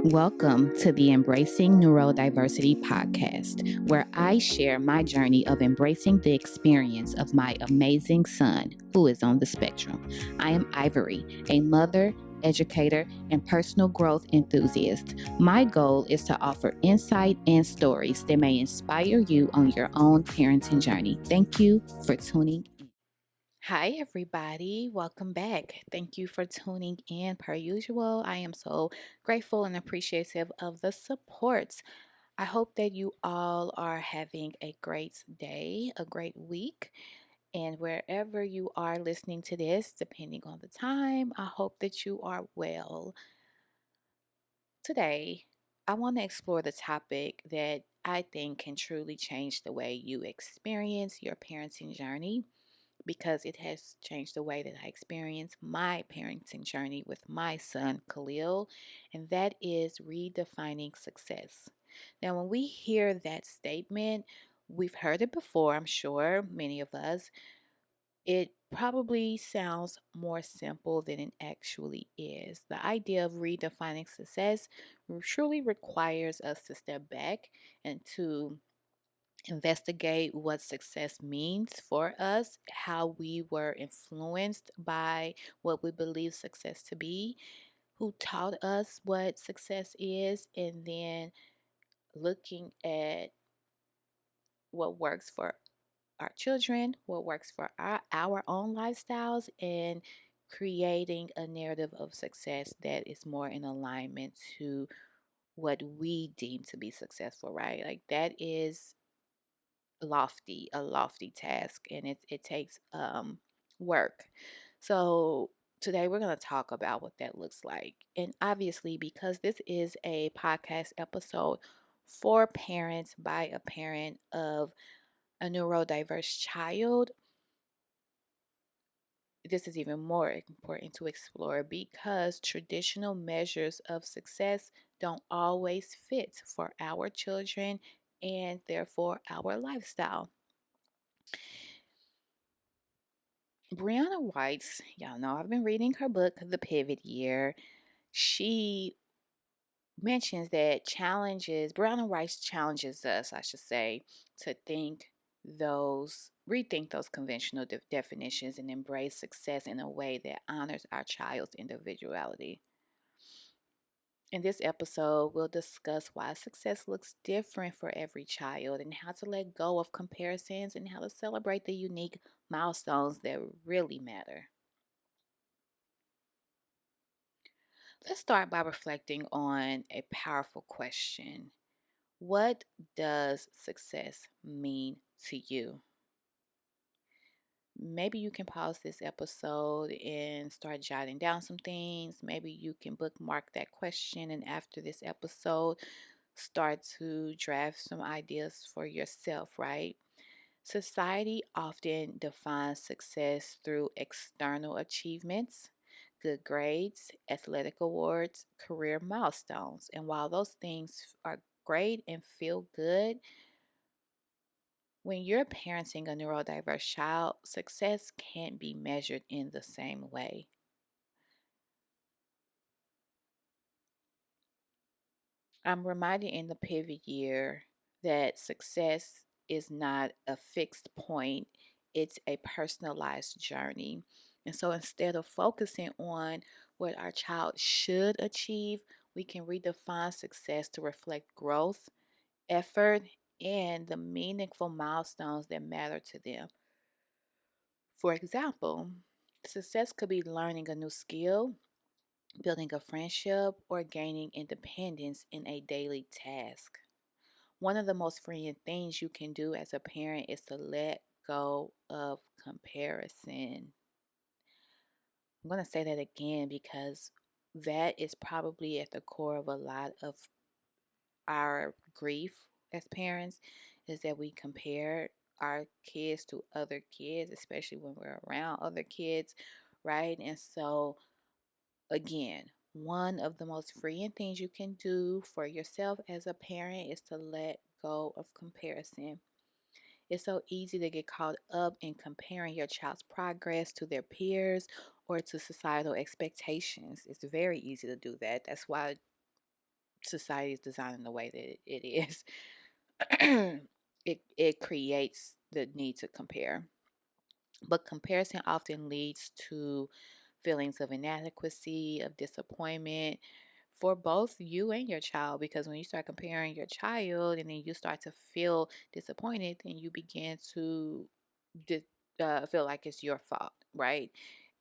Welcome to the Embracing Neuro-Diversity podcast, where I share my journey of embracing the experience of my amazing son who is on the spectrum. I am Ivory, a mother, educator, and personal growth enthusiast. My goal is to offer insight and stories that may inspire you on your own parenting journey. Thank you for tuning in. Hi, everybody. Welcome back. Thank you for tuning in. Per usual, I am so grateful and appreciative of the support. I hope that you all are having a great day, a great week, and wherever you are listening to this, depending on the time, I hope that you are well. Today, I want to explore the topic that I think can truly change the way you experience your parenting journey, because it has changed the way that I experience my parenting journey with my son, Khalil, and that is redefining success. Now, when we hear that statement, we've heard it before, I'm sure, many of us. It probably sounds more simple than it actually is. The idea of redefining success truly requires us to step back and to investigate what success means for us, how we were influenced by what we believe success to be, who taught us what success is, and then looking at what works for our children, what works for our own lifestyles, and creating a narrative of success that is more in alignment to what we deem to be successful, right? Like that is a lofty task, and it takes work. So today we're going to talk about what that looks like. And obviously, because this is a podcast episode for parents by a parent of a neurodiverse child, this is even more important to explore because traditional measures of success don't always fit for our children and therefore our lifestyle. Brianna White's, y'all know I've been reading her book, The Pivot Year. She mentions that Brianna White challenges us, I should say, to rethink those conventional definitions and embrace success in a way that honors our child's individuality. In this episode, we'll discuss why success looks different for every child and how to let go of comparisons and how to celebrate the unique milestones that really matter. Let's start by reflecting on a powerful question. What does success mean to you? Maybe you can pause this episode and start jotting down some things. Maybe you can bookmark that question, and after this episode, start to draft some ideas for yourself, right? Society often defines success through external achievements, good grades, athletic awards, career milestones. And while those things are great and feel good, when you're parenting a neurodiverse child, success can't be measured in the same way. I'm reminded in the pivot year that success is not a fixed point, it's a personalized journey. And so instead of focusing on what our child should achieve, we can redefine success to reflect growth, effort, and the meaningful milestones that matter to them. For example, success could be learning a new skill, building a friendship, or gaining independence in a daily task. One of the most freeing things you can do as a parent is to let go of comparison. I'm going to say that again because that is probably at the core of a lot of our grief as parents, is that we compare our kids to other kids, especially when we're around other kids, right? And so, again, one of the most freeing things you can do for yourself as a parent is to let go of comparison. It's so easy to get caught up in comparing your child's progress to their peers or to societal expectations. It's very easy to do that. That's why society is designed in the way that it is, it creates the need to compare. But comparison often leads to feelings of inadequacy, of disappointment for both you and your child. Because when you start comparing your child and then you start to feel disappointed, then you begin to di- feel like it's your fault, right?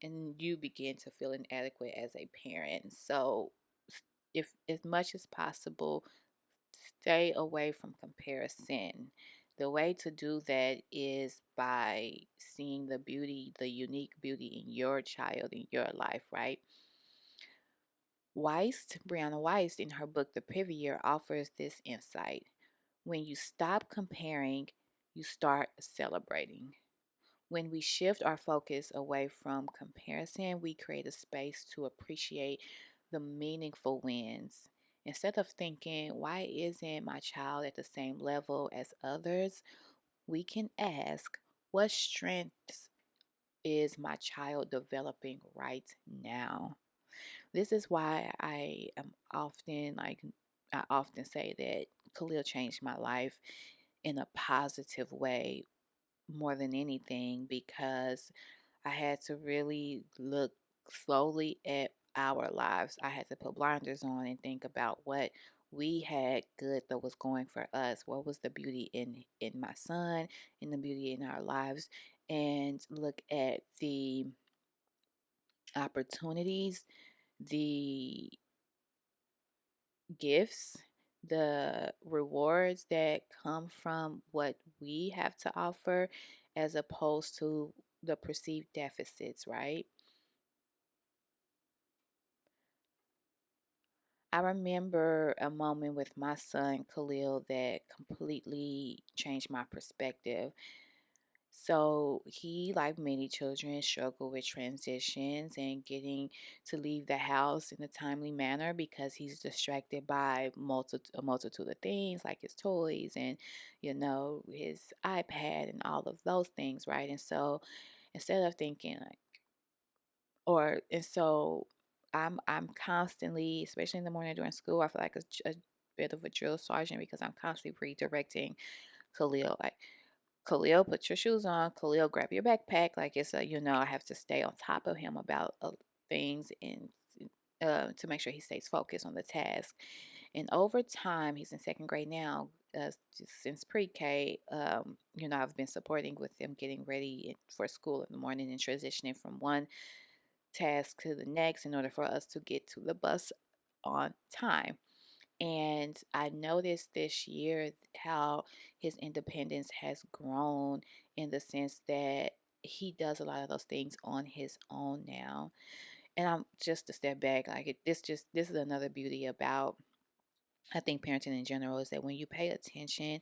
And you begin to feel inadequate as a parent. So, if as much as possible, stay away from comparison. The way to do that is by seeing the beauty, the unique beauty in your child, in your life, right? Brianna Weiss, in her book The Pivot Year, offers this insight. When you stop comparing, you start celebrating. When we shift our focus away from comparison, we create a space to appreciate the meaningful wins. Instead of thinking, why isn't my child at the same level as others? We can ask, what strengths is my child developing right now? This is why I often say that Khalil changed my life in a positive way more than anything, because I had to really look slowly at our lives. I had to put blinders on and think about what we had good that was going for us. What was the beauty in my son, in the beauty in our lives, and look at the opportunities, the gifts, the rewards that come from what we have to offer, as opposed to the perceived deficits, right? I remember a moment with my son Khalil that completely changed my perspective. So he, like many children, struggle with transitions and getting to leave the house in a timely manner because he's distracted by a multitude of things like his toys and, his iPad and all of those things, right? And so instead of thinking like, and so I'm constantly, especially in the morning during school, I feel like a bit of a drill sergeant because I'm constantly redirecting Khalil. Like, Khalil, put your shoes on. Khalil, grab your backpack. Like, I have to stay on top of him about things and to make sure he stays focused on the task. And over time, he's in second grade now. Since pre-K, I've been supporting with them getting ready for school in the morning and transitioning from one task to the next in order for us to get to the bus on time. And I noticed this year how his independence has grown, in the sense that he does a lot of those things on his own now. And I'm just to step back, like this is another beauty about, I think, parenting in general, is that when you pay attention,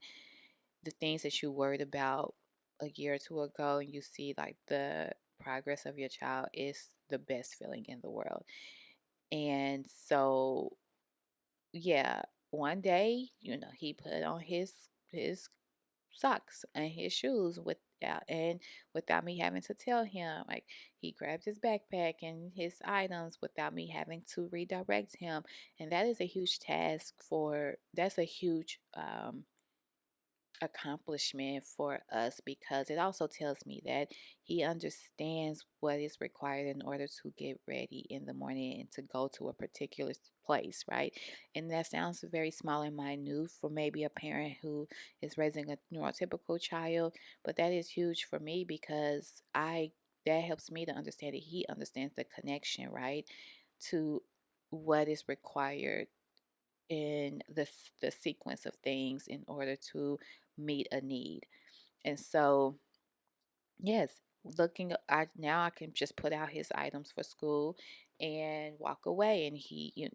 the things that you worried about a year or two ago, and you see like the progress of your child, is the best feeling in the world. And so, yeah, one day, he put on his socks and his shoes without me having to tell him. Like, he grabbed his backpack and his items without me having to redirect him. And that is a huge that's a huge accomplishment for us, because it also tells me that he understands what is required in order to get ready in the morning and to go to a particular place, right? And that sounds very small and minute for maybe a parent who is raising a neurotypical child, but that is huge for me, because I that helps me to understand that he understands the connection, right, to what is required in the sequence of things in order to meet a need. And so, yes, now I can just put out his items for school and walk away, and he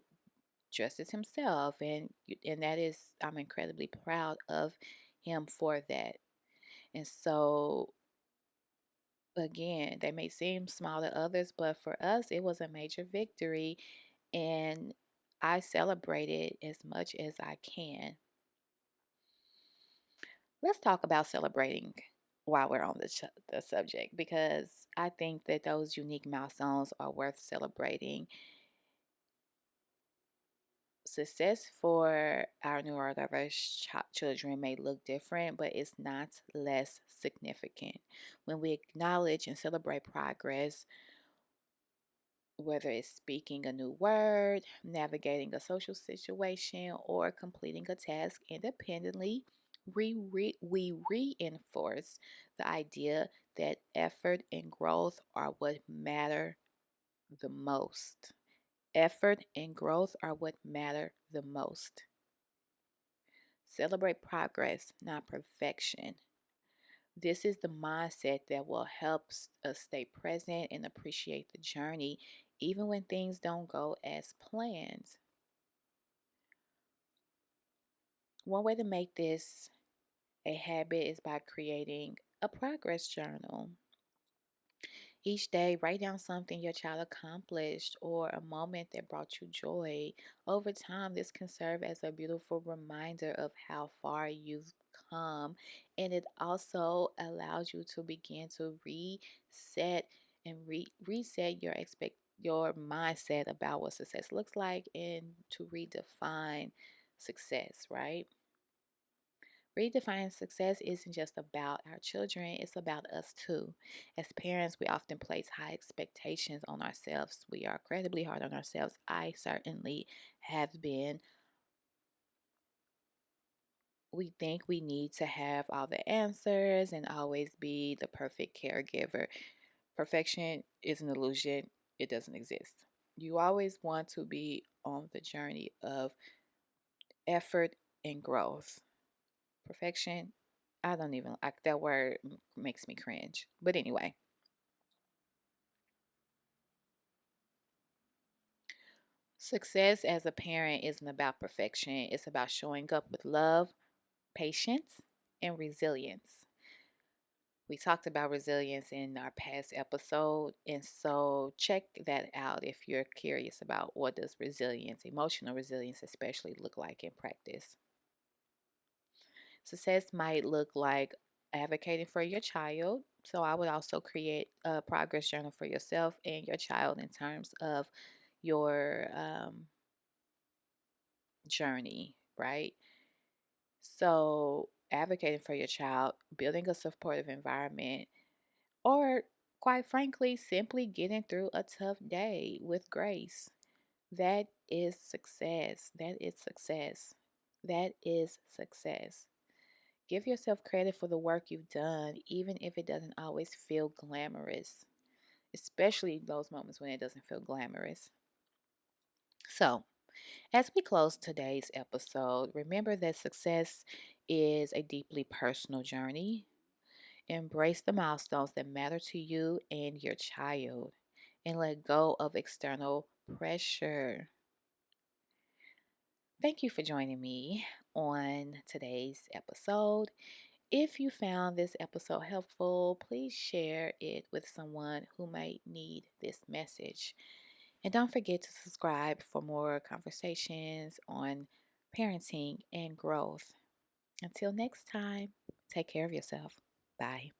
dresses himself, and that is, I'm incredibly proud of him for that. And so, again, they may seem small to others, but for us it was a major victory, and I celebrate it as much as I can. Let's talk about celebrating while we're on the subject, because I think that those unique milestones are worth celebrating. Success for our neurodiverse children may look different, but it's not less significant. When we acknowledge and celebrate progress, whether it's speaking a new word, navigating a social situation, or completing a task independently, we reinforce the idea that effort and growth are what matter the most. Effort and growth are what matter the most. Celebrate progress, not perfection. This is the mindset that will help us stay present and appreciate the journey, even when things don't go as planned. One way to make this a habit is by creating a progress journal. Each day, write down something your child accomplished or a moment that brought you joy. Over time, this can serve as a beautiful reminder of how far you've come, and it also allows you to begin to reset and reset your mindset about what success looks like and to redefine success, right? Redefining success isn't just about our children, it's about us too. As parents, we often place high expectations on ourselves. We are incredibly hard on ourselves. I certainly have been. We think we need to have all the answers and always be the perfect caregiver. Perfection is an illusion, it doesn't exist. You always want to be on the journey of effort and growth. Perfection, I don't even like that word, makes me cringe. But anyway, success as a parent isn't about perfection, it's about showing up with love, patience, and resilience. We talked about resilience in our past episode, and so check that out if you're curious about what does resilience, emotional resilience especially, look like in practice. Success might look like advocating for your child. So I would also create a progress journal for yourself and your child in terms of your journey, right? So advocating for your child, building a supportive environment, or quite frankly, simply getting through a tough day with grace. That is success. That is success. That is success. Give yourself credit for the work you've done, even if it doesn't always feel glamorous, especially those moments when it doesn't feel glamorous. So, as we close today's episode, remember that success is a deeply personal journey. Embrace the milestones that matter to you and your child, and let go of external pressure. Thank you for joining me on today's episode. If you found this episode helpful, please share it with someone who might need this message. And don't forget to subscribe for more conversations on parenting and growth. Until next time, take care of yourself. Bye.